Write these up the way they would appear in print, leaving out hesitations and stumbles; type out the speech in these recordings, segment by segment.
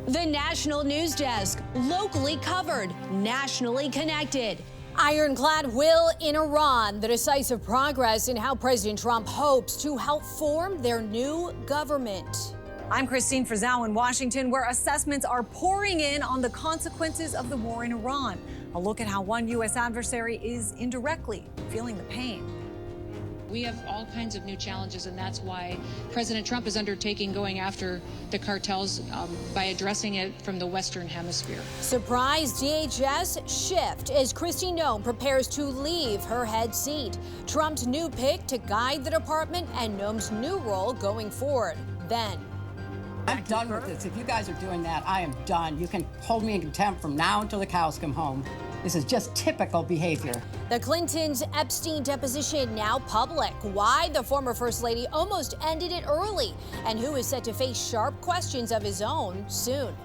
The National News Desk, locally covered, nationally connected. Ironclad will in Iran, the decisive progress in how President Trump hopes to help form their new government. I'm Christine Frizzell in Washington, where assessments are pouring in on the consequences of the war in Iran. A look at how one U.S. adversary is indirectly feeling the pain. We have all kinds of new challenges, and that's why President Trump is undertaking going after the cartels by addressing it from the Western Hemisphere. Surprise DHS shift as Kristi Noem prepares to leave her head seat. Trump's new pick to guide the department and Noem's new role going forward. Then, I'm done with this. If you guys are doing that, I am done. You can hold me in contempt from now until the cows come home. This is just typical behavior. The Clintons' Epstein deposition now public. Why the former First Lady almost ended it early, and who is set to face sharp questions of his own soon.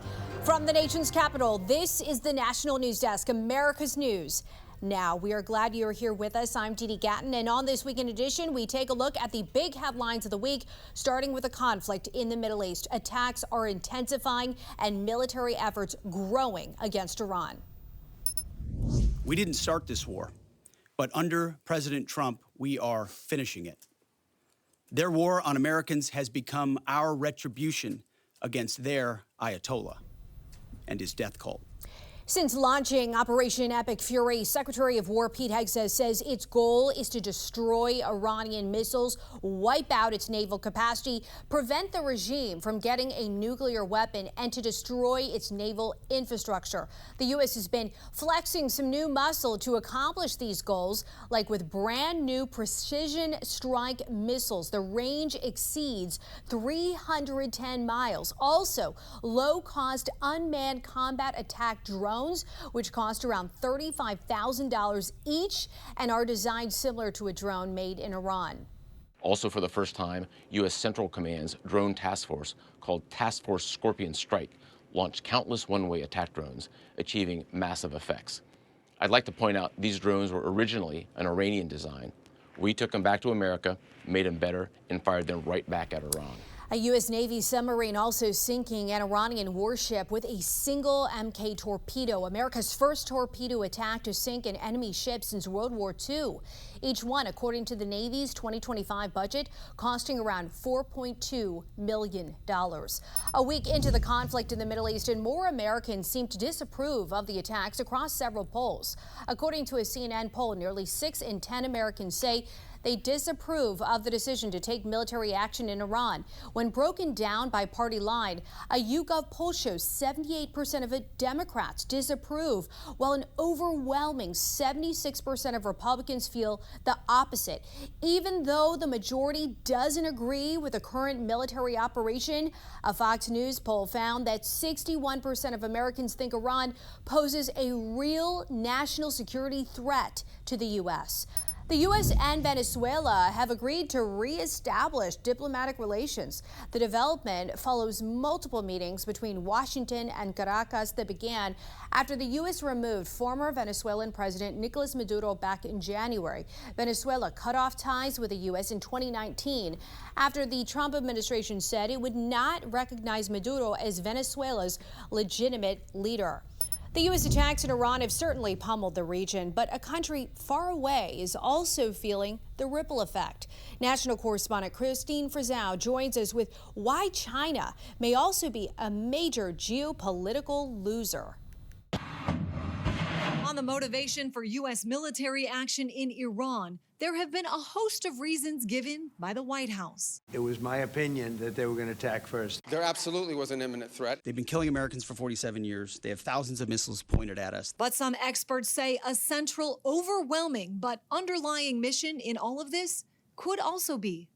From the nation's capital, this is the National News Desk, America's News. Now, we are glad you're here with us. I'm Dee Dee Gatton, and on this Weekend Edition, we take a look at the big headlines of the week, starting with a conflict in the Middle East. Attacks are intensifying and military efforts growing against Iran. We didn't start this war, but under President Trump, we are finishing it. Their war on Americans has become our retribution against their Ayatollah and his death cult. Since launching Operation Epic Fury, Secretary of War Pete Hegseth says its goal is to destroy Iranian missiles, wipe out its naval capacity, prevent the regime from getting a nuclear weapon, and to destroy its naval infrastructure. The U.S. has been flexing some new muscle to accomplish these goals, like with brand new precision strike missiles. The range exceeds 310 miles. Also, low-cost unmanned combat attack drones, which cost around $35,000 each and are designed similar to a drone made in Iran. Also, for the first time, U.S. Central Command's drone task force, called Task Force Scorpion Strike, launched countless one-way attack drones, achieving massive effects. I'd like to point out these drones were originally an Iranian design. We took them back to America, made them better, and fired them right back at Iran. A U.S. Navy submarine also sinking an Iranian warship with a single Mk torpedo, America's first torpedo attack to sink an enemy ship since World War II. Each one, according to the Navy's 2025 budget, costing around $4.2 million. A week into the conflict in the Middle East, and more Americans seem to disapprove of the attacks across several polls. According to a CNN poll, nearly 6 in 10 Americans say they disapprove of the decision to take military action in Iran. When broken down by party line, a YouGov poll shows 78% of Democrats disapprove, while an overwhelming 76% of Republicans feel the opposite. Even though the majority doesn't agree with the current military operation, a Fox News poll found that 61% of Americans think Iran poses a real national security threat to the U.S. The U.S. and Venezuela have agreed to reestablish diplomatic relations. The development follows multiple meetings between Washington and Caracas that began after the U.S. removed former Venezuelan President Nicolas Maduro back in January. Venezuela cut off ties with the U.S. in 2019 after the Trump administration said it would not recognize Maduro as Venezuela's legitimate leader. The U.S. attacks in Iran have certainly pummeled the region, but a country far away is also feeling the ripple effect. National correspondent Christine Frizzell joins us with why China may also be a major geopolitical loser. On the motivation for U.S. military action in Iran, there have been a host of reasons given by the White House. It was my opinion that they were going to attack first. There absolutely was an imminent threat. They've been killing Americans for 47 years. They have thousands of missiles pointed at us. But some experts say a central, overwhelming, but underlying mission in all of this could also be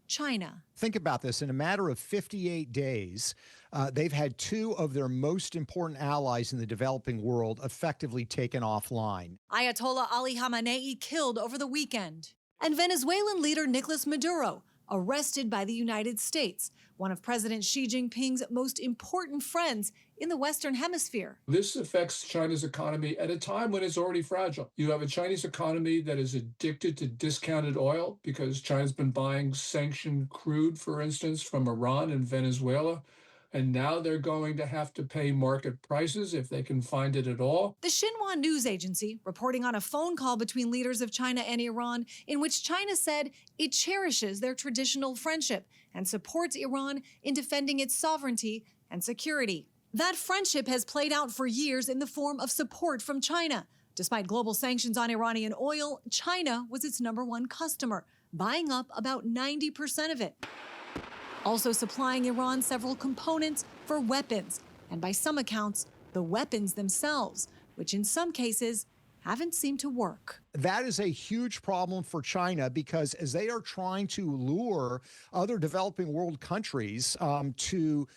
China. Think about this. In a matter of 58 days, they've had 2 of their most important allies in the developing world effectively taken offline. Ayatollah Ali Khamenei killed over the weekend. And Venezuelan leader Nicolas Maduro arrested by the United States, one of President Xi Jinping's most important friends in the Western Hemisphere. This affects China's economy at a time when it's already fragile. You have a Chinese economy that is addicted to discounted oil because China's been buying sanctioned crude, for instance, from Iran and Venezuela. and now they're going to have to pay market prices if they can find it at all. The Xinhua news agency reporting on a phone call between leaders of China and Iran in which China said it cherishes their traditional friendship and supports Iran in defending its sovereignty and security. That friendship has played out for years in the form of support from China. Despite global sanctions on Iranian oil, China was its #1 customer, buying up about 90% of it. Also supplying Iran several components for weapons, and by some accounts, the weapons themselves, which in some cases haven't seemed to work. That is a huge problem for China because as they are trying to lure other developing world countries to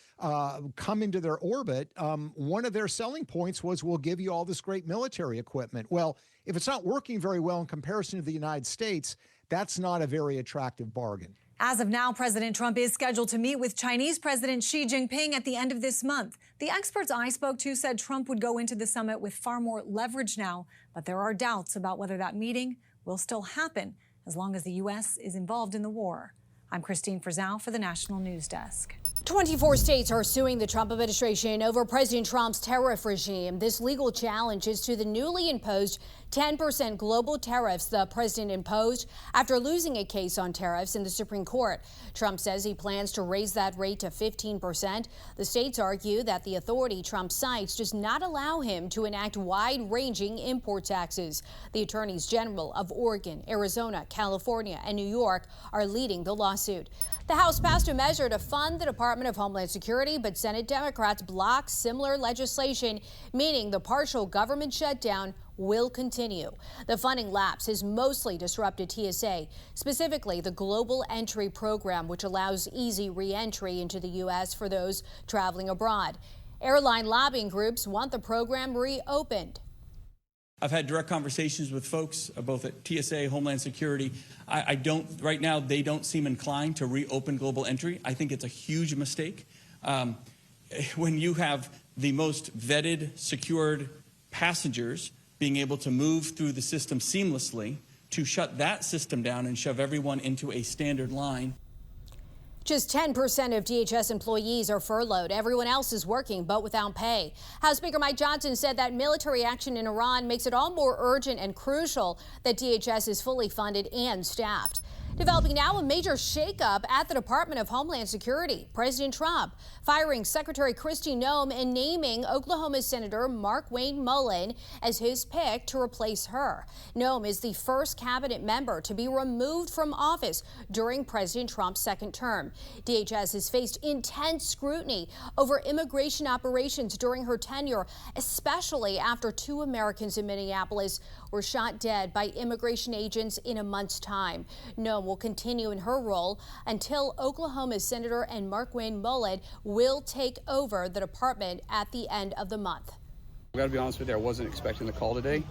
come into their orbit, one of their selling points was, we'll give you all this great military equipment. Well, if it's not working very well in comparison to the United States, that's not a very attractive bargain. As of now, President Trump is scheduled to meet with Chinese President Xi Jinping at the end of this month. The experts I spoke to said Trump would go into the summit with far more leverage now, but there are doubts about whether that meeting will still happen as long as the U.S. is involved in the war. I'm Christine Frizzell for the National News Desk. 24 states are suing the Trump administration over President Trump's tariff regime. This legal challenge is to the newly imposed 10% global tariffs the president imposed after losing a case on tariffs in the Supreme Court. Trump says he plans to raise that rate to 15%. The states argue that the authority Trump cites does not allow him to enact wide-ranging import taxes. The attorneys general of Oregon, Arizona, California, and New York are leading the lawsuit. The House passed a measure to fund the Department of Homeland Security, but Senate Democrats blocked similar legislation, meaning the partial government shutdown will continue. The funding lapse has mostly disrupted TSA, specifically the Global Entry Program, which allows easy re-entry into the U.S. for those traveling abroad. Airline lobbying groups want the program reopened. I've had direct conversations with folks both at TSA, Homeland Security. Right now, they don't seem inclined to reopen global entry. I think it's a huge mistake. When you have the most vetted, secured passengers being able to move through the system seamlessly, to shut that system down and shove everyone into a standard line. Just 10% of DHS employees are furloughed. Everyone else is working, but without pay. House Speaker Mike Johnson said that military action in Iran makes it all more urgent and crucial that DHS is fully funded and staffed. Developing now, a major shakeup at the Department of Homeland Security. President Trump firing Secretary Kristi Noem and naming Oklahoma Senator Markwayne Mullin as his pick to replace her. Noem is the first cabinet member to be removed from office during President Trump's second term. DHS has faced intense scrutiny over immigration operations during her tenure, especially after 2 Americans in Minneapolis were shot dead by immigration agents in a month's time. Noem will continue in her role until Oklahoma Senator and Markwayne Mullin will take over the department at the end of the month. I got to be honest with you, I wasn't expecting the call today,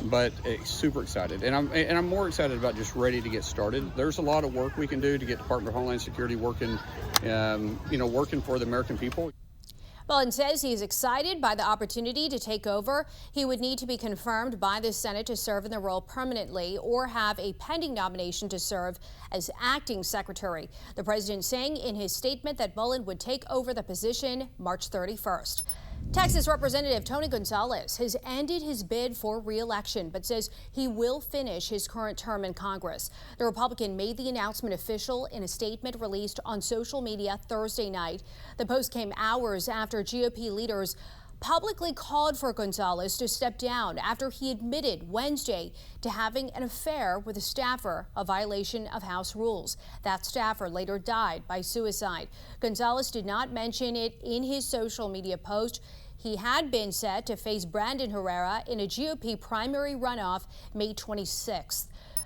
but super excited. And I'm more excited about just ready to get started. There's a lot of work we can do to get Department of Homeland Security working, working for the American people. Mullin says he is excited by the opportunity to take over. He would need to be confirmed by the Senate to serve in the role permanently or have a pending nomination to serve as acting secretary. The president saying in his statement that Mullin would take over the position March 31st. Texas Representative Tony Gonzalez has ended his bid for re-election, but says he will finish his current term in Congress. The Republican made the announcement official in a statement released on social media Thursday night. The post came hours after GOP leaders publicly called for Gonzalez to step down after he admitted Wednesday to having an affair with a staffer, a violation of House rules. That staffer later died by suicide. Gonzalez did not mention it in his social media post. He had been set to face Brandon Herrera in a GOP primary runoff May 26th.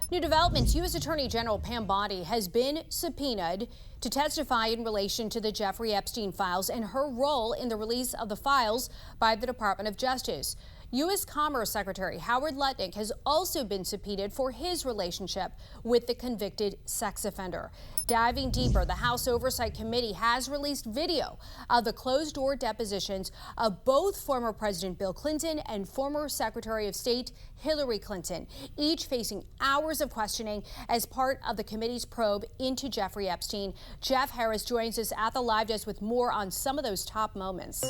New developments, U.S. Attorney General Pam Bondi has been subpoenaed to testify in relation to the Jeffrey Epstein files and her role in the release of the files by the Department of Justice. U.S. Commerce Secretary Howard Lutnick has also been subpoenaed for his relationship with the convicted sex offender. Diving deeper, the House Oversight Committee has released video of the closed-door depositions of both former President Bill Clinton and former Secretary of State Hillary Clinton, each facing hours of questioning as part of the committee's probe into Jeffrey Epstein. Jeff Harris joins us at the live desk with more on some of those top moments.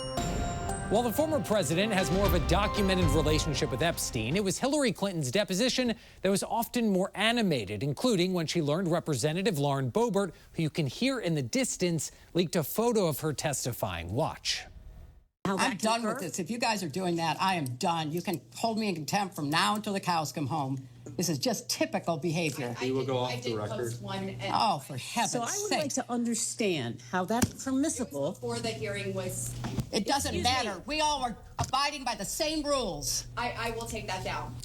While the former president has more of a documented relationship with Epstein, it was Hillary Clinton's deposition that was often more animated, including when she learned Representative Lauren Boebert, who you can hear in the distance, leaked a photo of her testifying. Watch. I'm done with this. If you guys are doing that, I am done. You can hold me in contempt from now until the cows come home. This is just typical behavior. We will go off the record. Oh, for heaven's sake. So I would like to understand how that's permissible. Before the hearing was... It doesn't matter. We all are abiding by the same rules. I will take that down.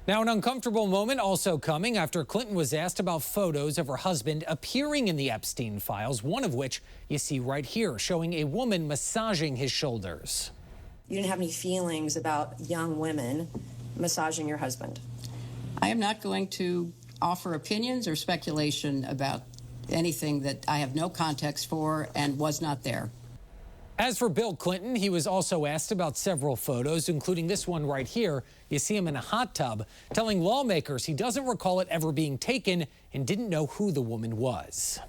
Now, an uncomfortable moment also coming after Clinton was asked about photos of her husband appearing in the Epstein files, one of which you see right here, showing a woman massaging his shoulders. You didn't have any feelings about young women massaging your husband? I am not going to offer opinions or speculation about anything that I have no context for and was not there. As for Bill Clinton, he was also asked about several photos, including this one right here. You see him in a hot tub, telling lawmakers he doesn't recall it ever being taken and didn't know who the woman was.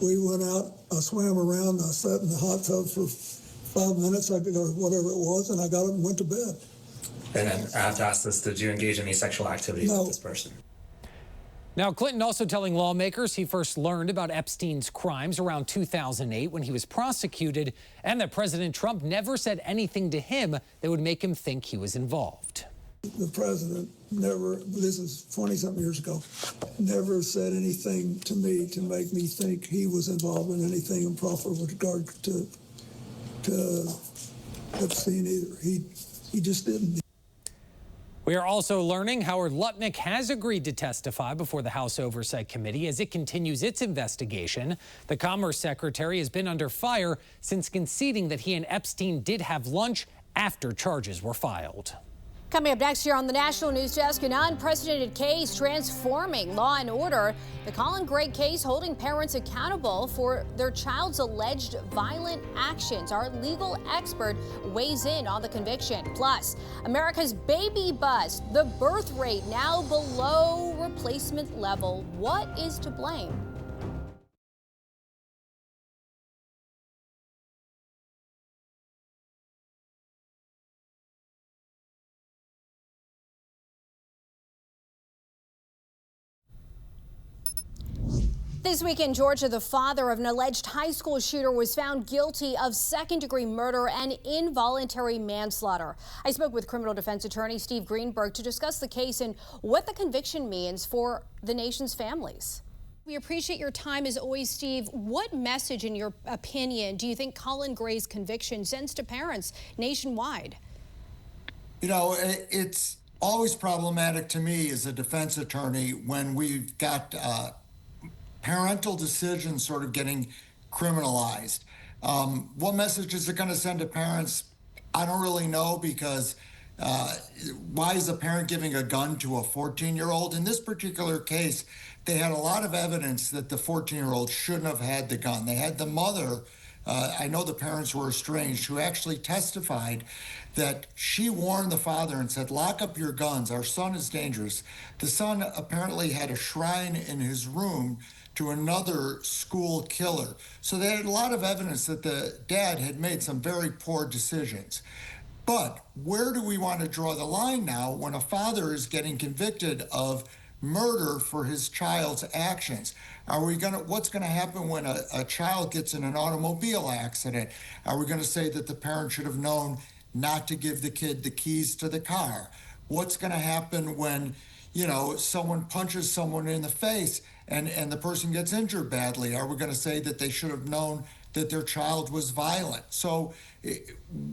We went out, I swam around, I sat in the hot tub for 5 minutes, or whatever it was, and I got up and went to bed. And then I have to ask this, did you engage in any sexual activity with this person? Now, Clinton also telling lawmakers he first learned about Epstein's crimes around 2008 when he was prosecuted, and that President Trump never said anything to him that would make him think he was involved. The president never, this is 20-something years ago, never said anything to me to make me think he was involved in anything improper with regard to Epstein either. He just didn't. We are also learning Howard Lutnick has agreed to testify before the House Oversight Committee as it continues its investigation. The Commerce Secretary has been under fire since conceding that he and Epstein did have lunch after charges were filed. Coming up next year on the National News Desk, an unprecedented case transforming law and order. The Colin Gray case holding parents accountable for their child's alleged violent actions. Our legal expert weighs in on the conviction. Plus, America's baby bust, the birth rate now below replacement level. What is to blame? This week in Georgia, the father of an alleged high school shooter was found guilty of second-degree murder and involuntary manslaughter. I spoke with criminal defense attorney Steve Greenberg to discuss the case and what the conviction means for the nation's families. We appreciate your time as always, Steve. What message, in your opinion, do you think Colin Gray's conviction sends to parents nationwide? You know, it's always problematic to me as a defense attorney when we've got parental decisions sort of getting criminalized. What message is it going to send to parents? I don't really know, because why is a parent giving a gun to a 14-year-old? In this particular case, they had a lot of evidence that the 14-year-old shouldn't have had the gun. They had the mother, I know the parents were estranged, who actually testified that she warned the father and said, lock up your guns, our son is dangerous. The son apparently had a shrine in his room to another school killer. So they had a lot of evidence that the dad had made some very poor decisions. But where do we want to draw the line now when a father is getting convicted of murder for his child's actions? What's gonna happen when a child gets in an automobile accident? Are we gonna say that the parent should have known not to give the kid the keys to the car? What's gonna happen when, someone punches someone in the face and the person gets injured badly? Are we going to say that they should have known that their child was violent. So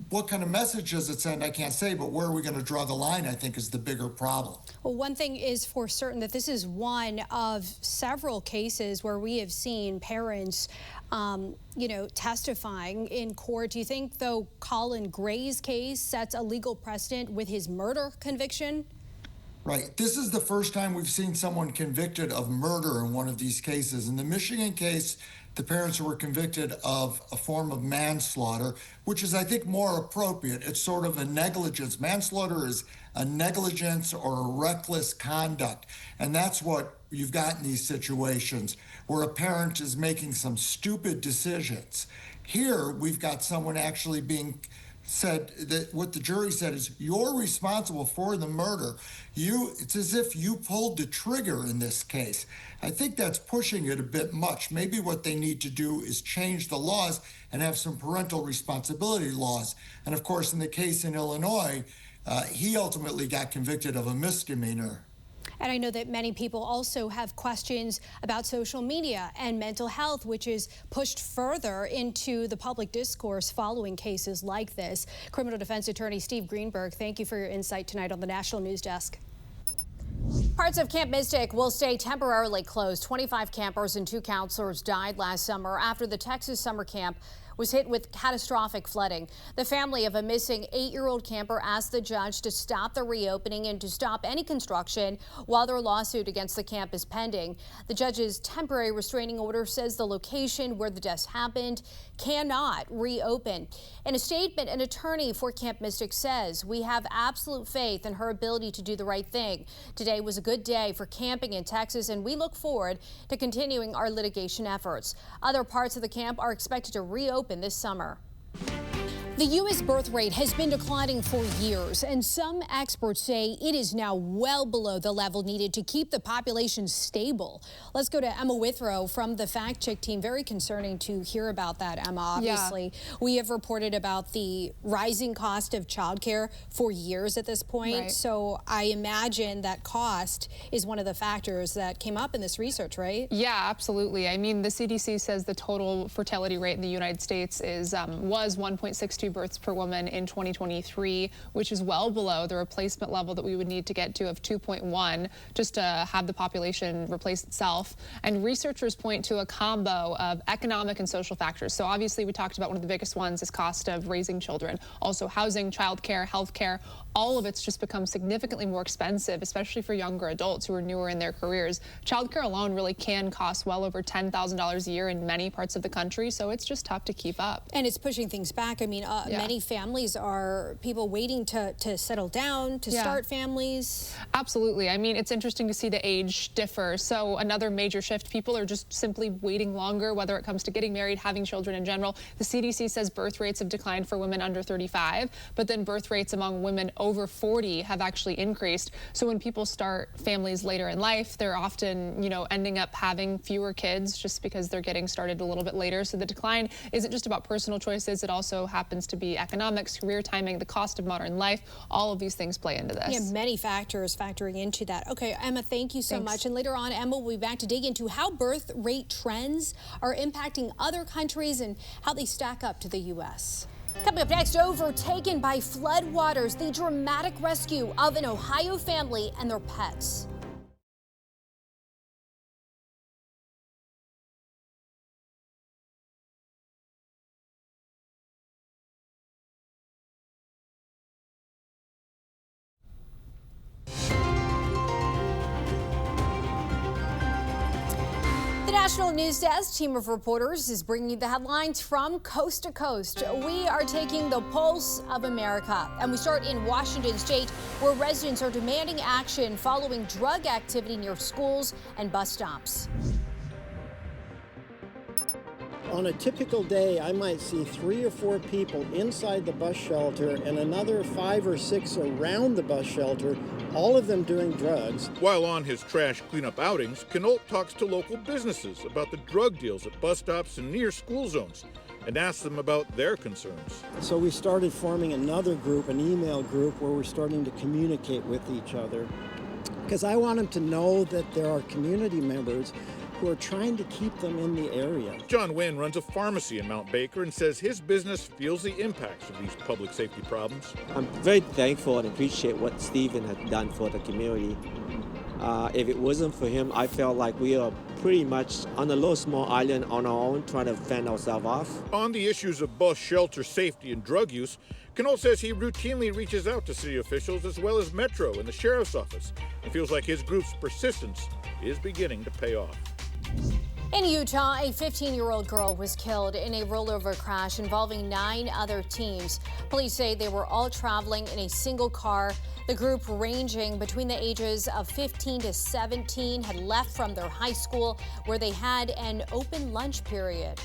what kind of message does it send? I can't say, but where are we going to draw the line, I think, is the bigger problem. Well, one thing is for certain that this is one of several cases where we have seen parents testifying in court. Do you think, though, Colin Gray's case sets a legal precedent with his murder conviction? Right. This is the first time we've seen someone convicted of murder in one of these cases. In the Michigan case, the parents were convicted of a form of manslaughter, which is, I think, more appropriate. It's sort of a negligence. Manslaughter is a negligence or a reckless conduct. And that's what you've got in these situations where a parent is making some stupid decisions. Here, we've got someone actually being said that what the jury said is, you're responsible for the murder. It's as if you pulled the trigger in this case. I think that's pushing it a bit much. Maybe what they need to do is change the laws and have some parental responsibility laws. And of course, in the case in Illinois, he ultimately got convicted of a misdemeanor. And I know that many people also have questions about social media and mental health, which is pushed further into the public discourse following cases like this. Criminal defense attorney Steve Greenberg, thank you for your insight tonight on the National News Desk. Parts of Camp Mystic will stay temporarily closed. 25 campers and 2 counselors died last summer after the Texas summer camp was hit with catastrophic flooding. The family of a missing 8-year-old camper asked the judge to stop the reopening and to stop any construction while their lawsuit against the camp is pending. The judge's temporary restraining order says the location where the deaths happened cannot reopen. In a statement, an attorney for Camp Mystic says, "We have absolute faith in her ability to do the right thing. Today was a good day for camping in Texas, and we look forward to continuing our litigation efforts." Other parts of the camp are expected to reopen this summer. The U.S. birth rate has been declining for years, and some experts say it is now well below the level needed to keep the population stable. Let's go to Emma Withrow from the Fact Check team. Very concerning to hear about that, Emma. Obviously, we have reported about the rising cost of childcare for years at this point. Right. So I imagine that cost is one of the factors that came up in this research, right? Yeah, absolutely. I mean, the CDC says the total fertility rate in the United States was 1.62 births per woman in 2023, which is well below the replacement level that we would need to get to of 2.1 just to have the population replace itself. And researchers point to a combo of economic and social factors. So obviously we talked about one of the biggest ones is cost of raising children, also housing, childcare, healthcare. All of it's just become significantly more expensive, especially for younger adults who are newer in their careers. Childcare alone really can cost well over $10,000 a year in many parts of the country, so it's just tough to keep up. And it's pushing things back. I mean, many families are people waiting to settle down, to start families. Absolutely. I mean, it's interesting to see the age differ. So another major shift, people are just simply waiting longer, whether it comes to getting married, having children in general. The CDC says birth rates have declined for women under 35, but then birth rates among women over 40 have actually increased. So when people start families later in life, they're often, ending up having fewer kids just because they're getting started a little bit later. So the decline isn't just about personal choices. It also happens to be economics, career timing, the cost of modern life. All of these things play into this. Yeah, many factors factoring into that. Okay, Emma, thank you so much. And later on, Emma will be back to dig into how birth rate trends are impacting other countries and how they stack up to the U.S. Coming up next, overtaken by floodwaters, the dramatic rescue of an Ohio family and their pets. The National News Desk team of reporters is bringing you the headlines from coast to coast. We are taking the pulse of America, and we start in Washington State, where residents are demanding action following drug activity near schools and bus stops. On a typical day, I might see 3 or 4 people inside the bus shelter and another 5 or 6 around the bus shelter, all of them doing drugs. While on his trash cleanup outings, Knolt talks to local businesses about the drug deals at bus stops and near school zones and asks them about their concerns. So we started forming another group, an email group, where we're starting to communicate with each other. Because I want them to know that there are community members who are trying to keep them in the area. John Wynn runs a pharmacy in Mount Baker and says his business feels the impacts of these public safety problems. I'm very thankful and appreciate what Stephen has done for the community. If it wasn't for him, I felt like we are pretty much on a little small island on our own, trying to fend ourselves off. On the issues of bus shelter safety and drug use, Knoll says he routinely reaches out to city officials as well as Metro and the Sheriff's Office and feels like his group's persistence is beginning to pay off. In Utah, a 15-year-old girl was killed in a rollover crash involving 9 other teens. Police say they were all traveling in a single car. The group, ranging between the ages of 15 to 17, had left from their high school where they had an open lunch period.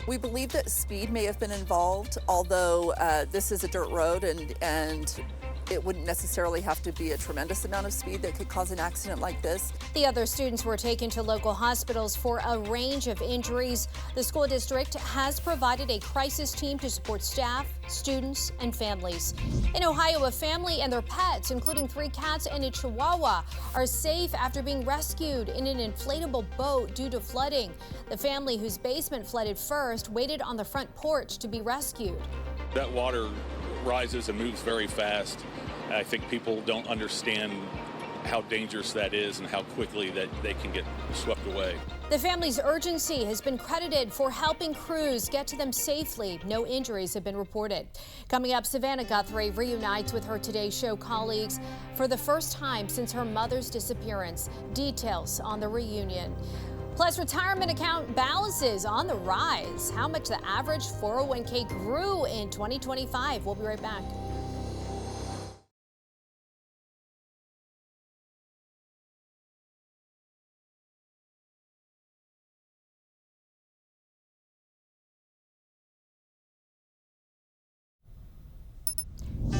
We believe that speed may have been involved, although this is a dirt road and it wouldn't necessarily have to be a tremendous amount of speed that could cause an accident like this. The other students were taken to local hospitals for a range of injuries. The school district has provided a crisis team to support staff, students, and families. In Ohio, a family and their pets, including 3 cats and a chihuahua, are safe after being rescued in an inflatable boat due to flooding. The family, whose basement flooded first, waited on the front porch to be rescued. That water rises and moves very fast. I think people don't understand how dangerous that is and how quickly that they can get swept away. The family's urgency has been credited for helping crews get to them safely. No injuries have been reported. Coming up, Savannah Guthrie reunites with her Today Show colleagues for the first time since her mother's disappearance. Details on the reunion. Plus, retirement account balances on the rise. How much the average 401k grew in 2025. We'll be right back.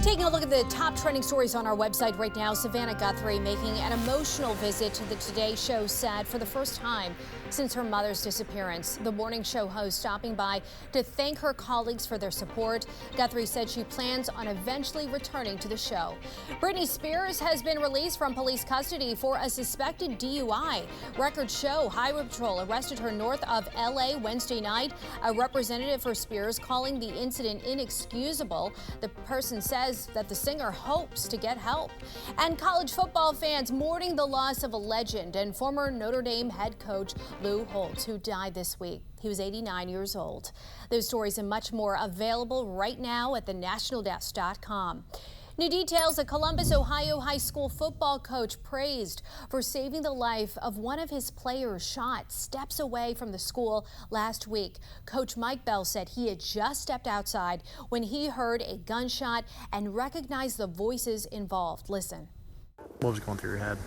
Taking a look at the top trending stories on our website right now, Savannah Guthrie making an emotional visit to the Today Show set for the first time since her mother's disappearance. The morning show host stopping by to thank her colleagues for their support. Guthrie said she plans on eventually returning to the show. Britney Spears has been released from police custody for a suspected DUI. Records show Highway Patrol arrested her north of LA Wednesday night. A representative for Spears calling the incident inexcusable. The person says that the singer hopes to get help. And college football fans mourning the loss of a legend and former Notre Dame head coach Lou Holtz, who died this week. He was 89 years old. Those stories and much more available right now at thenationaldesk.com. New details: a Columbus, Ohio high school football coach praised for saving the life of one of his players shot steps away from the school last week. Coach Mike Bell said he had just stepped outside when he heard a gunshot and recognized the voices involved. Listen. What was going through your head?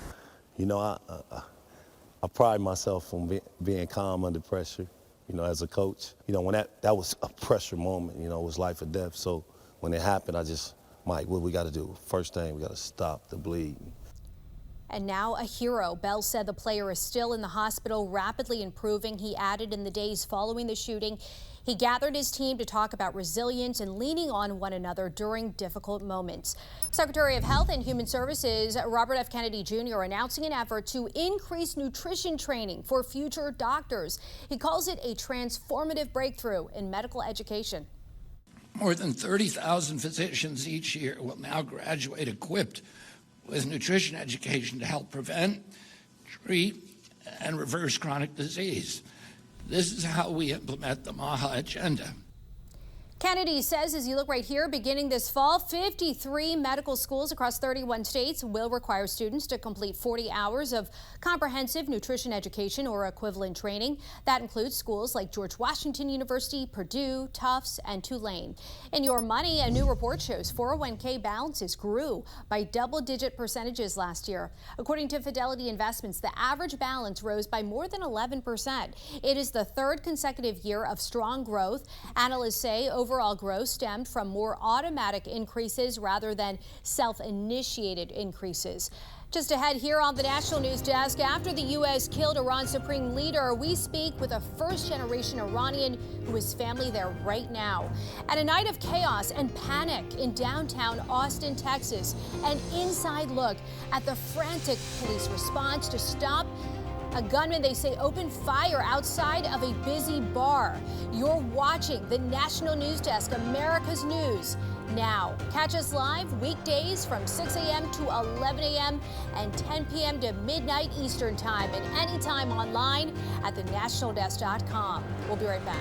You know, I pride myself on being calm under pressure, you know, as a coach. You know, when that was a pressure moment, you know, it was life or death. So when it happened, I just, Mike, what we got to do? First thing, we got to stop the bleed. And now a hero. Bell said the player is still in the hospital, rapidly improving. He added in the days following the shooting, he gathered his team to talk about resilience and leaning on one another during difficult moments. Secretary of Health and Human Services Robert F. Kennedy Jr. announcing an effort to increase nutrition training for future doctors. He calls it a transformative breakthrough in medical education. More than 30,000 physicians each year will now graduate equipped with nutrition education to help prevent, treat, and reverse chronic disease. This is how we implement the MAHA agenda. Kennedy says, as you look right here, beginning this fall, 53 medical schools across 31 states will require students to complete 40 hours of comprehensive nutrition education or equivalent training. That includes schools like George Washington University, Purdue, Tufts, and Tulane. In Your Money, a new report shows 401k balances grew by double-digit percentages last year. According to Fidelity Investments, the average balance rose by more than 11%. It is the third consecutive year of strong growth. Analysts say overall growth stemmed from more automatic increases rather than self-initiated increases. Just ahead here on the National News Desk, after the U.S. killed Iran's supreme leader, we speak with a first-generation Iranian who has family there right now. And a night of chaos and panic in downtown Austin, Texas. An inside look at the frantic police response to stop A gunman, they say, opened fire outside of a busy bar. You're watching the National News Desk, America's News Now. Catch us live weekdays from 6 a.m. to 11 a.m. and 10 p.m. to midnight Eastern Time, and anytime online at thenationaldesk.com. We'll be right back.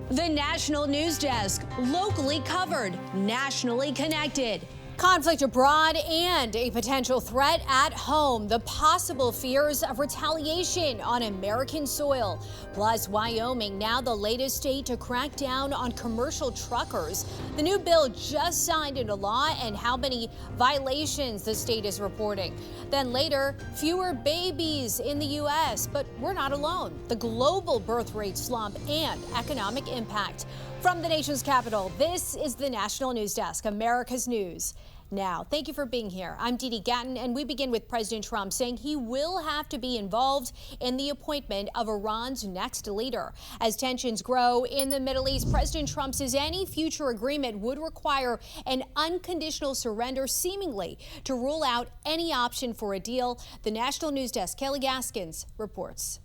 The National News Desk, locally covered, nationally connected. Conflict abroad and a potential threat at home. The possible fears of retaliation on American soil. Plus, Wyoming, now the latest state to crack down on commercial truckers. The new bill just signed into law and how many violations the state is reporting. Then later, fewer babies in the U.S., but we're not alone. The global birth rate slump and economic impact. From the nation's capital, this is the National News Desk, America's News Now. Thank you for being here. I'm Dee Gatton, and we begin with President Trump saying he will have to be involved in the appointment of Iran's next leader. As tensions grow in the Middle East, President Trump says any future agreement would require an unconditional surrender, seemingly to rule out any option for a deal. The National News Desk, Kelly Gaskins reports.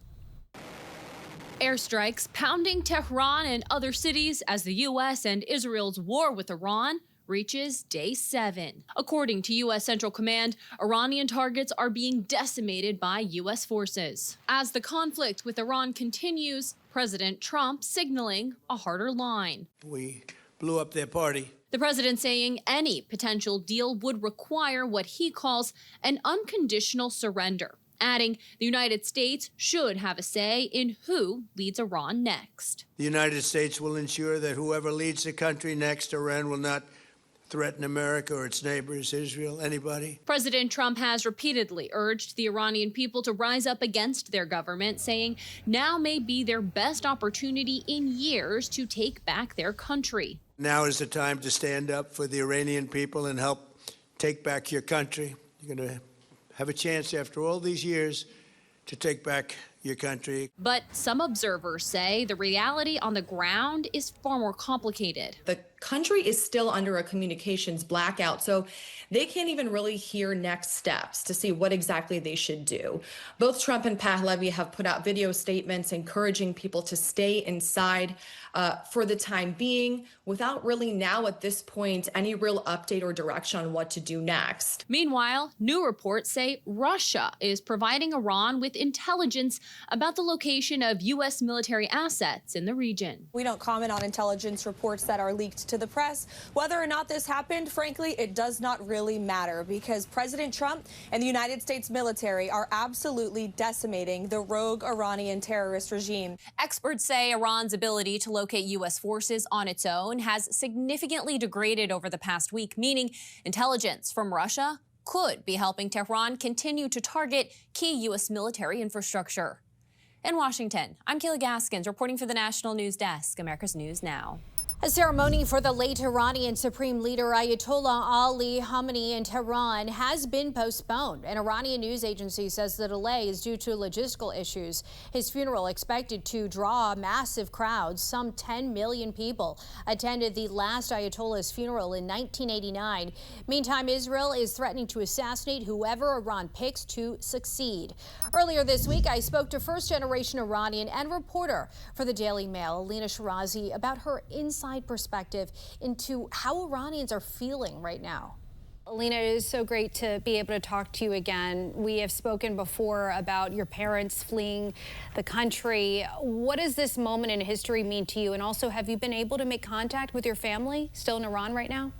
Airstrikes pounding Tehran and other cities as the U.S. and Israel's war with Iran reaches day 7. According to U.S. Central Command, Iranian targets are being decimated by U.S. forces. As the conflict with Iran continues, President Trump signaling a harder line. We blew up their party. The president saying any potential deal would require what he calls an unconditional surrender, adding the United States should have a say in who leads Iran next. The United States will ensure that whoever leads the country next, Iran will not threaten America or its neighbors, Israel, anybody. President Trump has repeatedly urged the Iranian people to rise up against their government, saying now may be their best opportunity in years to take back their country. Now is the time to stand up for the Iranian people and help take back your country. You're going to have a chance after all these years to take back your country. But some observers say the reality on the ground is far more complicated. The country is still under a communications blackout, so they can't even really hear next steps to see what exactly they should do. Both Trump and Pahlavi have put out video statements encouraging people to stay inside for the time being, without really now at this point any real update or direction on what to do next. Meanwhile, new reports say Russia is providing Iran with intelligence about the location of U.S. military assets in the region. We don't comment on intelligence reports that are leaked to the press. Whether or not this happened, frankly, it does not really matter, because President Trump and the United States military are absolutely decimating the rogue Iranian terrorist regime. Experts say Iran's ability to locate U.S. forces on its own has significantly degraded over the past week, meaning intelligence from Russia could be helping Tehran continue to target key U.S. military infrastructure. In Washington, I'm Kelly Gaskins reporting for the National News Desk, America's News Now. A ceremony for the late Iranian Supreme Leader Ayatollah Ali Khamenei in Tehran has been postponed. An Iranian news agency says the delay is due to logistical issues. His funeral expected to draw massive crowds. Some 10 million people attended the last Ayatollah's funeral in 1989. Meantime, Israel is threatening to assassinate whoever Iran picks to succeed. Earlier this week, I spoke to first-generation Iranian and reporter for the Daily Mail, Alina Shirazi, about her inside perspective into how Iranians are feeling right now. Alina, it is so great to be able to talk to you again. We have spoken before about your parents fleeing the country. What does this moment in history mean to you? And also, have you been able to make contact with your family still in Iran right now?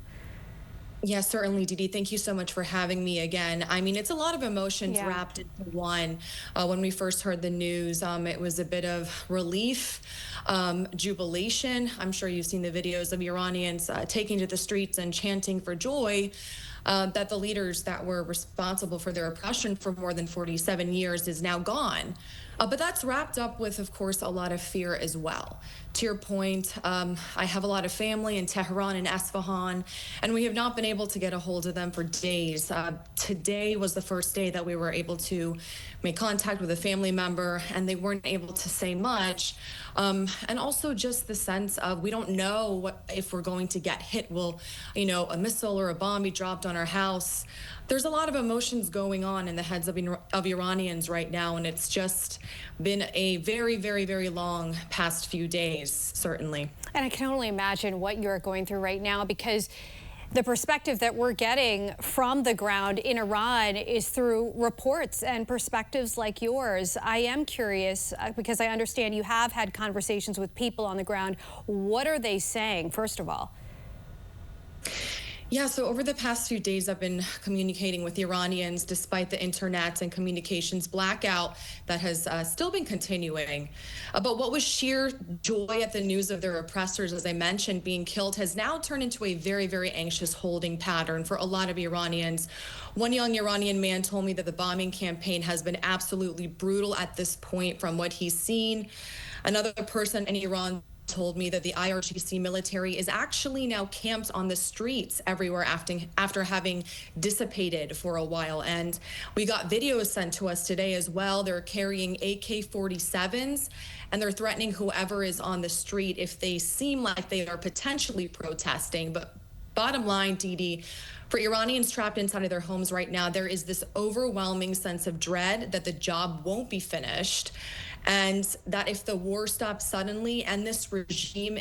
Yes, certainly, Didi. Thank you so much for having me again. I mean, it's a lot of emotions wrapped into one. When we first heard the news, it was a bit of relief, jubilation. I'm sure you've seen the videos of Iranians taking to the streets and chanting for joy that the leaders that were responsible for their oppression for more than 47 years is now gone. But that's wrapped up with, of course, a lot of fear as well. to your point, I have a lot of family in Tehran and Esfahan, and we have not been able to get a hold of them for days. Today was the first day that we were able to make contact with a family member, and they weren't able to say much. And also just the sense of we don't know if we're going to get hit. Will, a missile or a bomb be dropped on our house? There's a lot of emotions going on in the heads of Iranians right now, and it's just been a very, very, very long past few days, certainly. And I can only imagine what you're going through right now, because the perspective that we're getting from the ground in Iran is through reports and perspectives like yours. I am curious, because I understand you have had conversations with people on the ground. What are they saying, first of all? Yeah, so over the past few days, I've been communicating with Iranians despite the internet and communications blackout that has still been continuing. But what was sheer joy at the news of their oppressors, as I mentioned, being killed, has now turned into a very, very anxious holding pattern for a lot of Iranians. One young Iranian man told me that the bombing campaign has been absolutely brutal at this point from what he's seen. Another person in Iran told me that the IRGC military is actually now camped on the streets everywhere after having dissipated for a while. And we got videos sent to us today as well. They're carrying AK-47s, and they're threatening whoever is on the street if they seem like they are potentially protesting. But bottom line, Didi, for Iranians trapped inside of their homes right now, there is this overwhelming sense of dread that the job won't be finished, and that if the war stops suddenly and this regime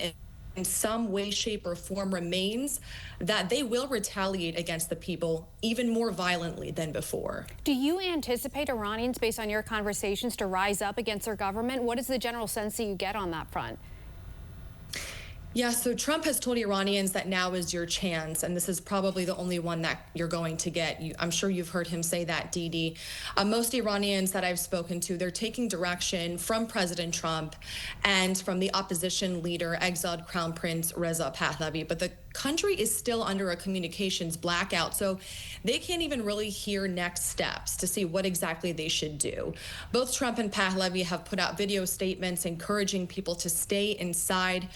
in some way, shape, or form remains, that they will retaliate against the people even more violently than before. Do you anticipate Iranians, based on your conversations, to rise up against their government? What is the general sense that you get on that front? Yeah, so Trump has told Iranians that now is your chance, and this is probably the only one that you're going to get. I'm sure you've heard him say that, Didi. Most Iranians that I've spoken to, they're taking direction from President Trump and from the opposition leader, exiled Crown Prince Reza Pahlavi. But the country is still under a communications blackout, so they can't even really hear next steps to see what exactly they should do. Both Trump and Pahlavi have put out video statements encouraging people to stay inside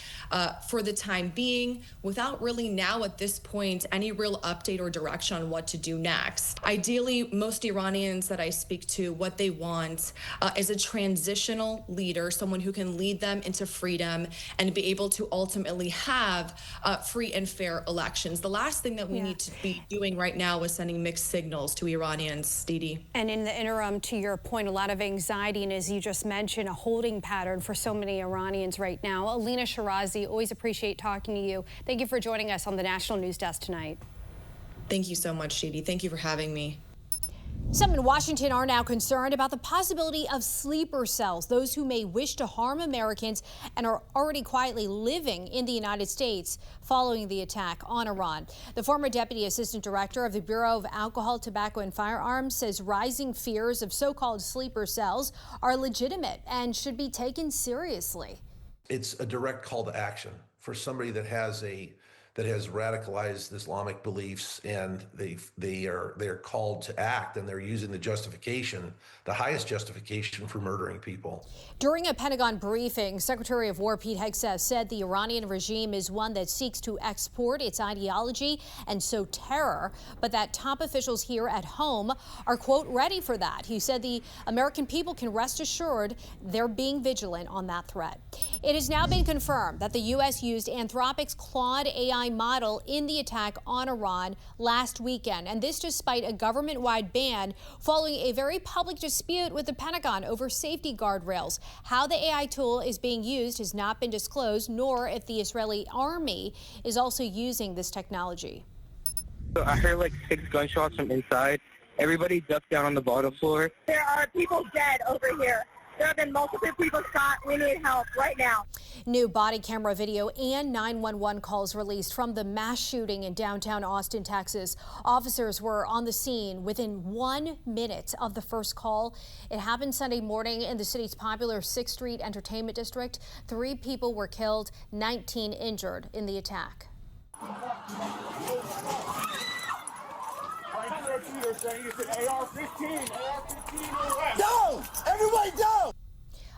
for the time being, without really now at this point any real update or direction on what to do next. Ideally, most Iranians that I speak to, what they want is a transitional leader, someone who can lead them into freedom and be able to ultimately have free and fair elections. The last thing that we need to be doing right now is sending mixed signals to Iranians, Didi. And in the interim, to your point, a lot of anxiety, and as you just mentioned, a holding pattern for so many Iranians right now. Alina Shirazi, always appreciate talking to you. Thank you for joining us on the National News Desk tonight. Thank you so much, Didi. Thank you for having me. Some in Washington are now concerned about the possibility of sleeper cells, those who may wish to harm Americans and are already quietly living in the United States following the attack on Iran. The former Deputy Assistant Director of the Bureau of Alcohol, Tobacco and Firearms says rising fears of so-called sleeper cells are legitimate and should be taken seriously. It's a direct call to action for somebody that has radicalized Islamic beliefs, and they're called to act, and they're using the highest justification for murdering people. During a Pentagon briefing, Secretary of War Pete Hegseth said the Iranian regime is one that seeks to export its ideology and sow terror, but that top officials here at home are, quote, ready for that. He said the American people can rest assured they're being vigilant on that threat. It has now been confirmed that the U.S. used Anthropic's Claude AI model in the attack on Iran last weekend, and this despite a government-wide ban following a very public dispute with the Pentagon over safety guardrails. How the AI tool is being used has not been disclosed, nor if the Israeli army is also using this technology. So I heard like 6 gunshots from inside. Everybody ducked down on the bottom floor. There are people dead over here. There have been multiple people shot. We need help right now. New body camera video and 911 calls released from the mass shooting in downtown Austin, Texas. Officers were on the scene within 1 minute of the first call. It happened Sunday morning in the city's popular 6th Street Entertainment District. 3 people were killed, 19 injured in the attack. Down! Everybody down!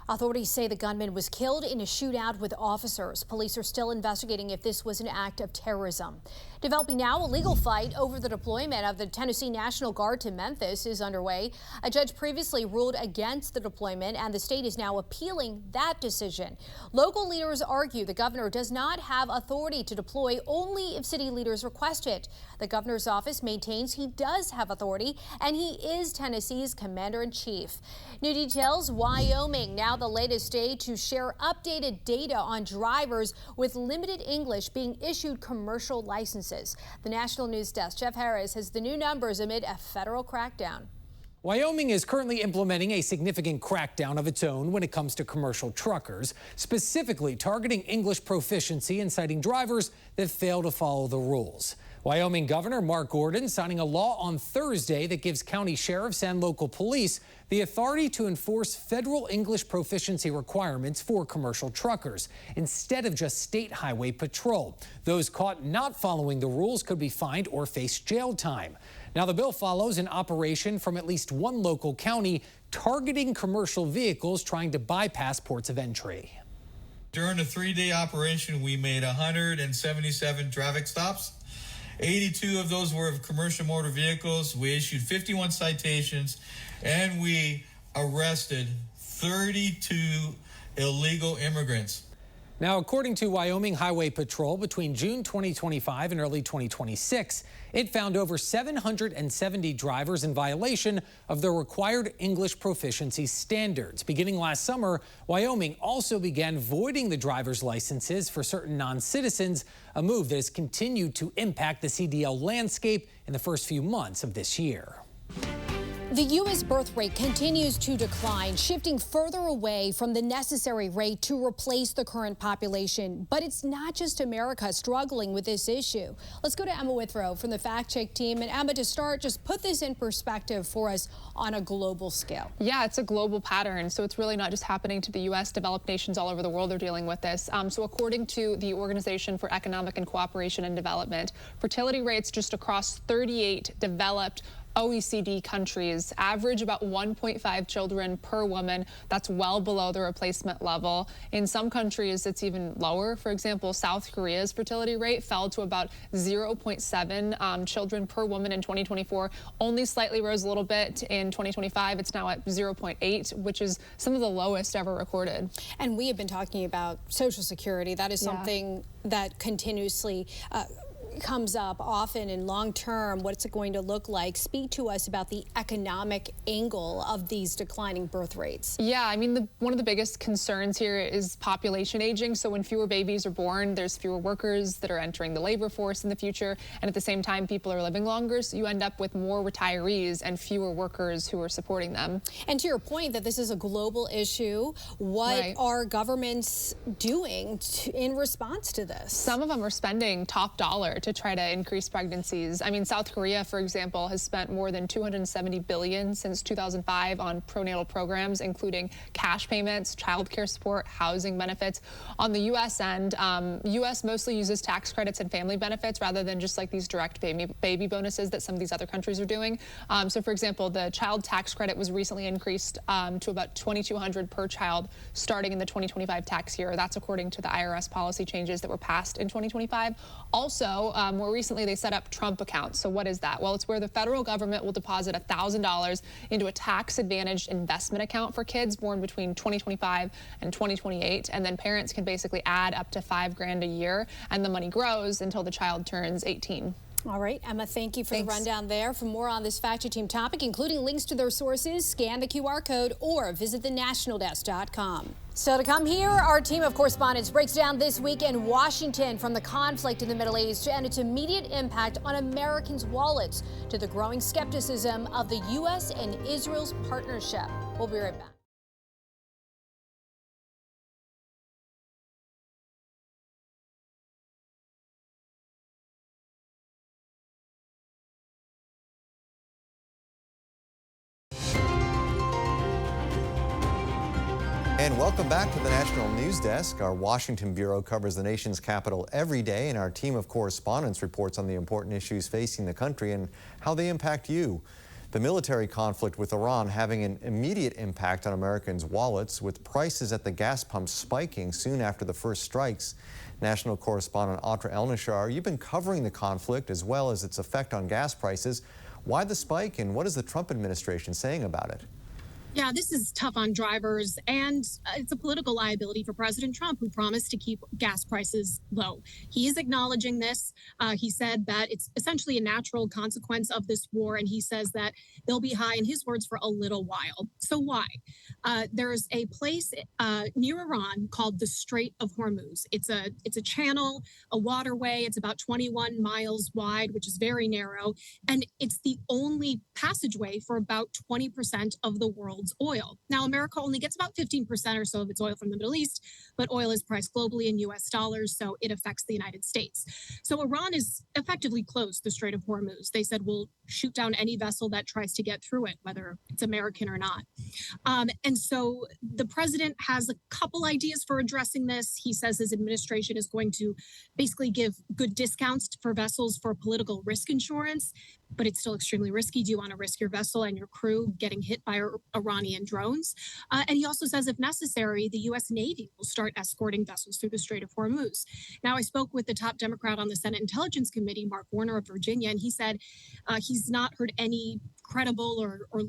Authorities say the gunman was killed in a shootout with officers. Police are still investigating if this was an act of terrorism. Developing now, a legal fight over the deployment of the Tennessee National Guard to Memphis is underway. A judge previously ruled against the deployment, and the state is now appealing that decision. Local leaders argue the governor does not have authority to deploy only if city leaders request it. The governor's office maintains he does have authority, and he is Tennessee's commander-in-chief. New details, Wyoming, now the latest state to share updated data on drivers with limited English being issued commercial licenses. The National News Desk, Jeff Harris, has the new numbers amid a federal crackdown. Wyoming is currently implementing a significant crackdown of its own when it comes to commercial truckers, specifically targeting English proficiency and citing drivers that fail to follow the rules. Wyoming Governor Mark Gordon signing a law on Thursday that gives county sheriffs and local police the authority to enforce federal English proficiency requirements for commercial truckers instead of just state highway patrol. Those caught not following the rules could be fined or face jail time. Now, the bill follows an operation from at least one local county targeting commercial vehicles trying to bypass ports of entry. During the 3-day operation, we made 177 traffic stops. 82 of those were of commercial motor vehicles. We issued 51 citations, and we arrested 32 illegal immigrants. Now, according to Wyoming Highway Patrol, between June 2025 and early 2026, it found over 770 drivers in violation of the required English proficiency standards. Beginning last summer, Wyoming also began voiding the driver's licenses for certain non-citizens, a move that has continued to impact the CDL landscape in the first few months of this year. The U.S. birth rate continues to decline, shifting further away from the necessary rate to replace the current population. But it's not just America struggling with this issue. Let's go to Emma Withrow from the Fact Check team. And Emma, to start, just put this in perspective for us on a global scale. Yeah, it's a global pattern. So it's really not just happening to the U.S. Developed nations all over the world are dealing with this. So according to the Organization for Economic and Cooperation and Development, fertility rates just across 38 developed OECD countries average about 1.5 children per woman. That's well below the replacement level. In some countries, it's even lower. For example, South Korea's fertility rate fell to about 0.7 children per woman in 2024. Only slightly rose a little bit in 2025. It's now at 0.8, which is some of the lowest ever recorded. And we have been talking about Social Security. That is something that continuously comes up often in long term. What's it going to look like? Speak to us about the economic angle of these declining birth rates. Yeah, I mean, one of the biggest concerns here is population aging. So when fewer babies are born, there's fewer workers that are entering the labor force in the future. And at the same time, people are living longer. So you end up with more retirees and fewer workers who are supporting them. And to your point that this is a global issue, what are governments doing in response to this? Some of them are spending top dollar to try to increase pregnancies. I mean, South Korea, for example, has spent more than $270 billion since 2005 on pronatal programs, including cash payments, child care support, housing benefits. On the U.S. end, U.S. mostly uses tax credits and family benefits rather than just like these direct baby bonuses that some of these other countries are doing. So, for example, the child tax credit was recently increased to about $2,200 per child starting in the 2025 tax year. That's according to the IRS policy changes that were passed in 2025. Also, more recently, they set up Trump accounts. So what is that? Well, it's where the federal government will deposit $1,000 into a tax-advantaged investment account for kids born between 2025 and 2028. And then parents can basically add up to $5,000 a year, and the money grows until the child turns 18. All right, Emma, thank you for the rundown there. For more on this Fact Check Team topic, including links to their sources, scan the QR code or visit thenationaldesk.com. So to come here, our team of correspondents breaks down this week in Washington, from the conflict in the Middle East and its immediate impact on Americans' wallets to the growing skepticism of the U.S. and Israel's partnership. We'll be right back. And welcome back to the National News Desk. Our Washington Bureau covers the nation's capital every day, and our team of correspondents reports on the important issues facing the country and how they impact you. The military conflict with Iran having an immediate impact on Americans' wallets, with prices at the gas pump spiking soon after the first strikes. National correspondent Atra El-Nashar, you've been covering the conflict as well as its effect on gas prices. Why the spike, and what is the Trump administration saying about it? Yeah, this is tough on drivers, and it's a political liability for President Trump, who promised to keep gas prices low. He is acknowledging this. He said that it's essentially a natural consequence of this war, and he says that they'll be high, in his words, for a little while. So why? There's a place near Iran called the Strait of Hormuz. It's a channel, a waterway. It's about 21 miles wide, which is very narrow, and it's the only passageway for about 20% of the world's oil. Now, America only gets about 15% or so of its oil from the Middle East, but oil is priced globally in US dollars, so it affects the United States. So Iran has effectively closed the Strait of Hormuz. They said, we'll shoot down any vessel that tries to get through it, whether it's American or not. And so the president has a couple ideas for addressing this. He says his administration is going to basically give good discounts for vessels for political risk insurance, but it's still extremely risky. Do you want to risk your vessel and your crew getting hit by Iranian drones? And he also says, if necessary, the U.S. Navy will start escorting vessels through the Strait of Hormuz. Now, I spoke with the top Democrat on the Senate Intelligence Committee, Mark Warner of Virginia, and he said he's not heard any credible or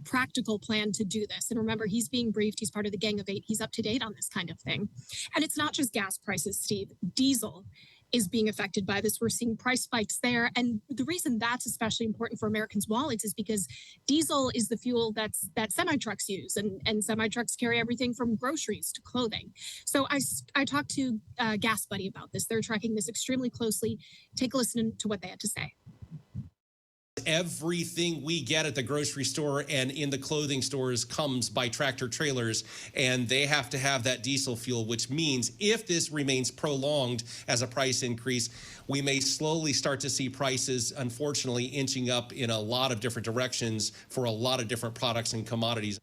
practical plan to do this. And remember, he's being briefed. He's part of the Gang of Eight. He's up to date on this kind of thing. And it's not just gas prices, Steve. Diesel is being affected by this. We're seeing price spikes there. And the reason that's especially important for Americans' wallets is because diesel is the fuel that semi-trucks use. And semi-trucks carry everything from groceries to clothing. So I talked to Gas Buddy about this. They're tracking this extremely closely. Take a listen to what they had to say. Everything we get at the grocery store and in the clothing stores comes by tractor trailers, and they have to have that diesel fuel, which means if this remains prolonged as a price increase, we may slowly start to see prices, unfortunately, inching up in a lot of different directions for a lot of different products and commodities.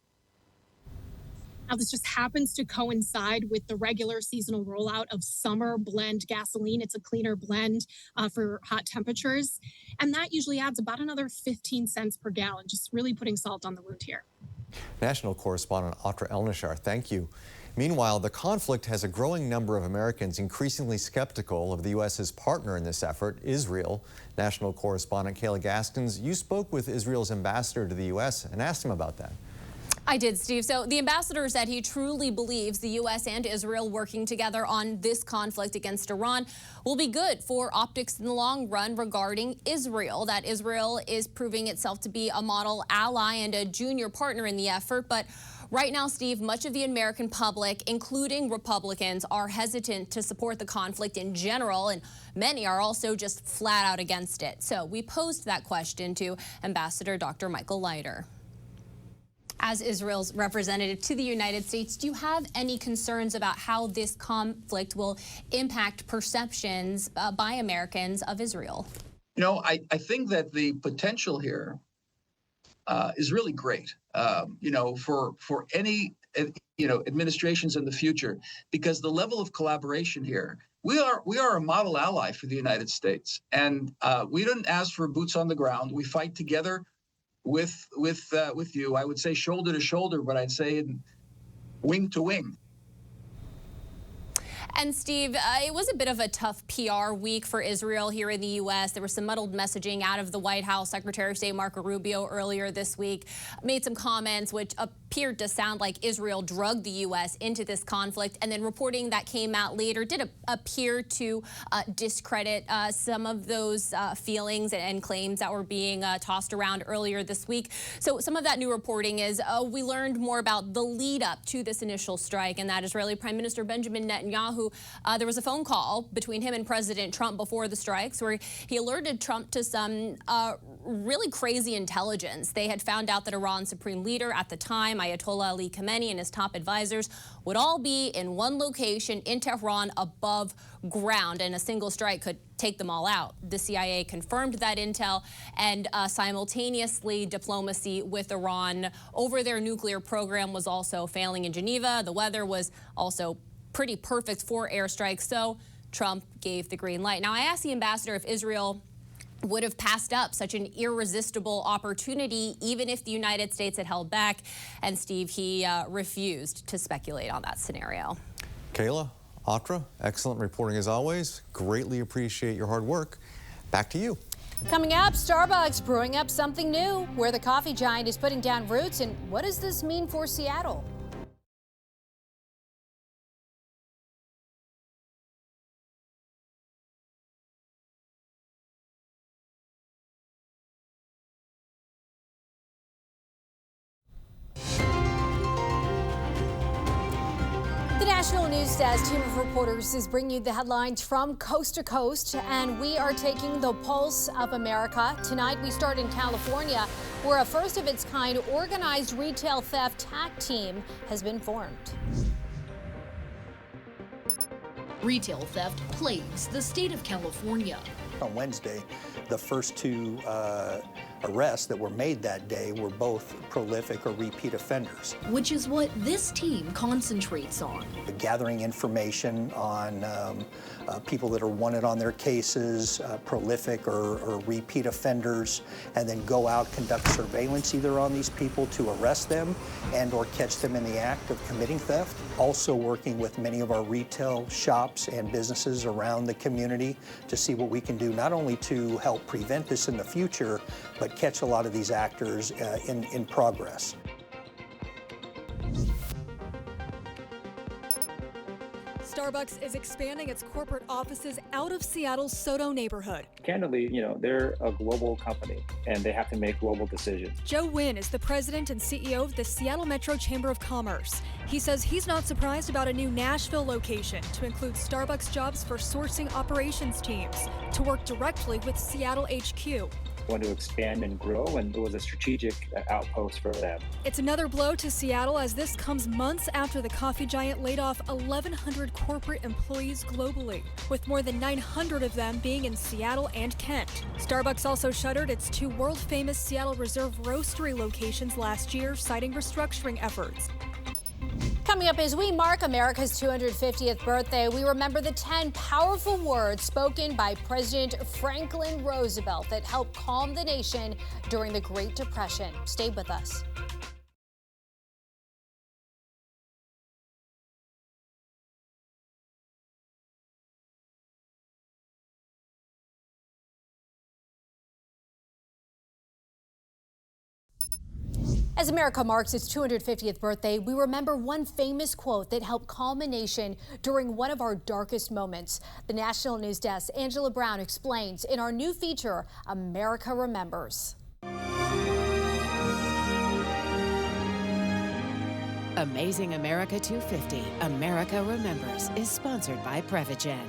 Now, this just happens to coincide with the regular seasonal rollout of summer blend gasoline. It's a cleaner blend for hot temperatures. And that usually adds about another 15 cents per gallon, just really putting salt on the wound here. National correspondent Atra El-Nashar, thank you. Meanwhile, the conflict has a growing number of Americans increasingly skeptical of the U.S.'s partner in this effort, Israel. National correspondent Kayla Gaskins, you spoke with Israel's ambassador to the U.S. and asked him about that. I did, Steve. So the ambassador said he truly believes the U.S. and Israel working together on this conflict against Iran will be good for optics in the long run regarding Israel, that Israel is proving itself to be a model ally and a junior partner in the effort. But right now, Steve, much of the American public, including Republicans, are hesitant to support the conflict in general, and many are also just flat out against it. So we posed that question to Ambassador Dr. Michael Leiter. As Israel's representative to the United States, do you have any concerns about how this conflict will impact perceptions by Americans of Israel? You know, I think that the potential here is really great, you know, for any, you know, administrations in the future, because the level of collaboration here, we are a model ally for the United States. And we didn't ask for boots on the ground. We fight together with you. I would say shoulder to shoulder, but I'd say wing to wing. And Steve, it was a bit of a tough PR week for Israel here in the U.S. There was some muddled messaging out of the White House. Secretary of State Marco Rubio earlier this week made some comments which appeared to sound like Israel drugged the U.S. into this conflict. And then reporting that came out later did appear to discredit some of those feelings and claims that were being tossed around earlier this week. So some of that new reporting is we learned more about the lead up to this initial strike, and that Israeli Prime Minister Benjamin Netanyahu, there was a phone call between him and President Trump before the strikes where he alerted Trump to some really crazy intelligence. They had found out that Iran's supreme leader at the time, Ayatollah Ali Khamenei, and his top advisors would all be in one location in Tehran above ground, and a single strike could take them all out. The CIA confirmed that intel, and simultaneously diplomacy with Iran over their nuclear program was also failing in Geneva. The weather was also pretty perfect for airstrikes, so Trump gave the green light. Now, I asked the ambassador if Israel would have passed up such an irresistible opportunity even if the United States had held back. And Steve, he refused to speculate on that scenario. Kayla, Atra, excellent reporting as always. Greatly appreciate your hard work. Back to you. Coming up, Starbucks brewing up something new, where the coffee giant is putting down roots, and what does this mean for Seattle? The National News Desk team of reporters is bringing you the headlines from coast to coast, and we are taking the pulse of America. Tonight, we start in California, where a first-of-its-kind organized retail theft TAC team has been formed. Retail theft plagues the state of California. On Wednesday, the first two arrests that were made that day were both prolific or repeat offenders. Which is what this team concentrates on. Gathering information on people that are wanted on their cases, prolific or repeat offenders, and then go out, conduct surveillance either on these people to arrest them and or catch them in the act of committing theft. Also working with many of our retail shops and businesses around the community to see what we can do not only to help prevent this in the future, but catch a lot of these actors in progress. Starbucks is expanding its corporate offices out of Seattle's SoDo neighborhood. Candidly, they're a global company and they have to make global decisions. Joe Nguyen is the president and CEO of the Seattle Metro Chamber of Commerce. He says he's not surprised about a new Nashville location to include Starbucks jobs for sourcing operations teams to work directly with Seattle HQ. Want to expand and grow, and it was a strategic outpost for them. It's another blow to Seattle as this comes months after the coffee giant laid off 1,100 corporate employees globally, with more than 900 of them being in Seattle and Kent. Starbucks also shuttered its two world-famous Seattle Reserve Roastery locations last year, citing restructuring efforts. Coming up, as we mark America's 250th birthday, we remember the 10 powerful words spoken by President Franklin Roosevelt that helped calm the nation during the Great Depression. Stay with us. As America marks its 250th birthday, we remember one famous quote that helped calm a nation during one of our darkest moments. The National News Desk, Angelo Brown explains in our new feature, America Remembers. Amazing America 250, America Remembers, is sponsored by Prevagen.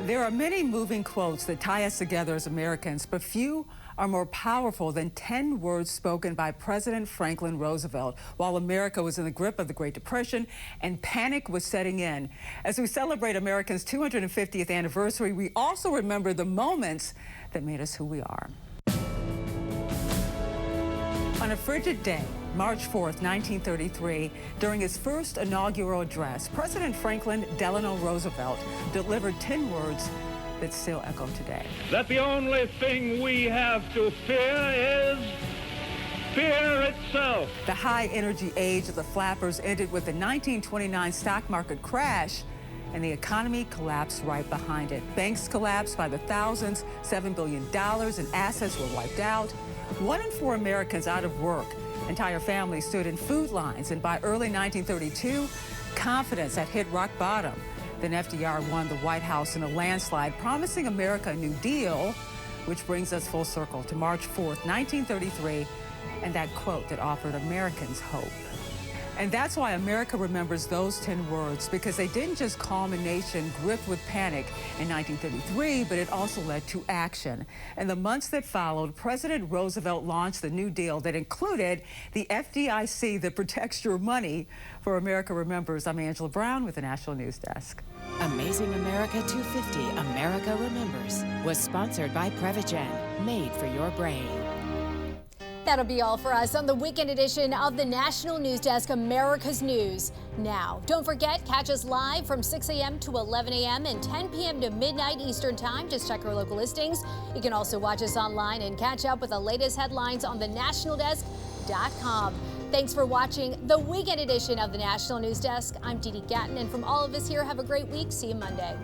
There are many moving quotes that tie us together as Americans, but few are more powerful than 10 words spoken by President Franklin Roosevelt while America was in the grip of the Great Depression and panic was setting in. As we celebrate America's 250th anniversary, we also remember the moments that made us who we are. On a frigid day, March 4th, 1933, during his first inaugural address, President Franklin Delano Roosevelt delivered 10 words that still echo today. That the only thing we have to fear is fear itself. The high energy age of the flappers ended with the 1929 stock market crash, and the economy collapsed right behind it. Banks collapsed by the thousands, $7 billion in assets were wiped out. 1 in 4 Americans out of work. Entire families stood in food lines, and by early 1932, confidence had hit rock bottom. Then FDR won the White House in a landslide, promising America a New Deal, which brings us full circle to March 4th, 1933, and that quote that offered Americans hope. And that's why America remembers those 10 words, because they didn't just calm a nation gripped with panic in 1933, but it also led to action. In the months that followed, President Roosevelt launched the New Deal that included the FDIC that protects your money. For America Remembers, I'm Angela Brown with the National News Desk. Amazing America 250, America Remembers, was sponsored by Prevagen, made for your brain. That'll be all for us on the weekend edition of the National News Desk, America's News Now. Don't forget, catch us live from 6 a.m. to 11 a.m. and 10 p.m. to midnight Eastern Time. Just check our local listings. You can also watch us online and catch up with the latest headlines on thenationaldesk.com. Thanks for watching the weekend edition of the National News Desk. I'm Dee Dee Gatton, and from all of us here, have a great week. See you Monday.